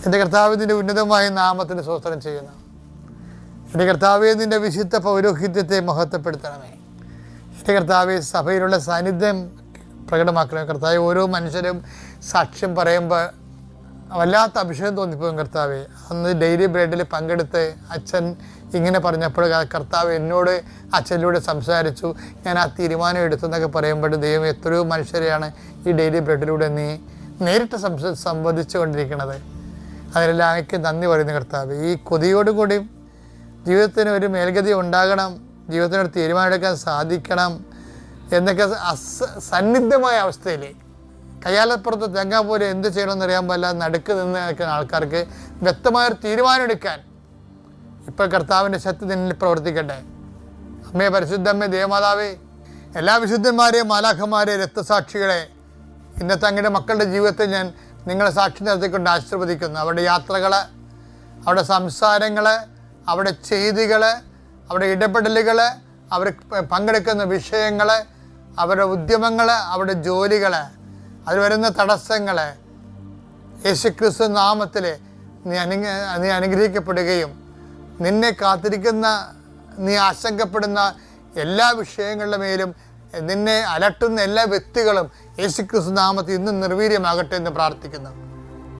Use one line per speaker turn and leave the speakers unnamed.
എൻ്റെ കർത്താവ് നിൻ്റെ ഉന്നതമായ നാമത്തിന് സ്തോത്രം ചെയ്യുന്നു. എൻ്റെ കർത്താവെ നിൻ്റെ വിശുദ്ധ പൗരോഹിത്യത്തെ മഹത്വപ്പെടുത്തണമേ. എൻ്റെ കർത്താവെ സഭയിലുള്ള സാന്നിധ്യം പ്രകടമാക്കണമേ. കർത്താവെ ഓരോ മനുഷ്യരും സാക്ഷ്യം പറയുമ്പോൾ വല്ലാത്ത അഭിഷേകം തോന്നിപ്പോകും. കർത്താവെ അന്ന് ഡെയിലി ബ്രെഡിൽ പങ്കെടുത്ത് അച്ഛൻ ഇങ്ങനെ പറഞ്ഞപ്പോൾ കർത്താവ് എന്നോട് അച്ഛനിലൂടെ സംസാരിച്ചു, ഞാൻ ആ തീരുമാനം എടുത്തെന്നൊക്കെ പറയുമ്പോൾ ദൈവം എത്രയോ മനുഷ്യരെയാണ് ഈ ഡെയിലി ബ്രെഡിലൂടെ നീ നേരിട്ട് സംവദിച്ചു കൊണ്ടിരിക്കുന്നത്. അതിലെല്ലാം എനിക്ക് നന്ദി പറയുന്നു കർത്താവ്. ഈ കൊതിയോടുകൂടി ജീവിതത്തിന് ഒരു മേൽഗതി ഉണ്ടാകണം, ജീവിതത്തിനൊരു തീരുമാനമെടുക്കാൻ സാധിക്കണം എന്നൊക്കെ സന്നിഗ്ധമായ അവസ്ഥയിൽ കയ്യാലപ്പുറത്ത് തെങ്ങാൻ പോലെ എന്ത് ചെയ്യണമെന്ന് അറിയാൻ പാടില്ല നടുക്ക് നിന്ന് നിൽക്കുന്ന ആൾക്കാർക്ക് വ്യക്തമായൊരു തീരുമാനം എടുക്കാൻ ഇപ്പോൾ കർത്താവിൻ്റെ ശക്തി നിന്നിൽ പ്രവർത്തിക്കട്ടെ. അമ്മേ, പരിശുദ്ധമ്മേ, ദേവമാതാവേ, എല്ലാ വിശുദ്ധന്മാരെയും മാലാഖമാരെയും രക്തസാക്ഷികളെ ഇന്നത്തെ അങ്ങയുടെ മക്കളുടെ ജീവിതത്തിൽ ഞാൻ നിങ്ങളെ സാക്ഷി നിർത്തിക്കൊണ്ട് ആശീർവദിക്കുന്നു. അവരുടെ യാത്രകൾ, അവരുടെ സംസാരങ്ങൾ, അവരുടെ ചെയ്തികൾ, അവരുടെ ഇടപെടലുകൾ, അവർ പങ്കെടുക്കുന്ന വിഷയങ്ങൾ, അവരുടെ ഉദ്യമങ്ങൾ, അവരുടെ ജോലികൾ, അതിൽ വരുന്ന തടസ്സങ്ങൾ യേശുക്രിസ്തു നാമത്തിൽ നീ അനുഗ്രഹിക്കപ്പെടുകയും നിന്നെ കാത്തിരിക്കുന്ന, നീ ആശങ്കപ്പെടുന്ന എല്ലാ വിഷയങ്ങളുടെ മേലും നിന്നെ അലട്ടുന്ന എല്ലാ വ്യക്തികളും യേശുക്രിസ്തു നാമത്തിൽ ഇന്നും നിർവീര്യമാകട്ടെ എന്ന് പ്രാർത്ഥിക്കുന്നു.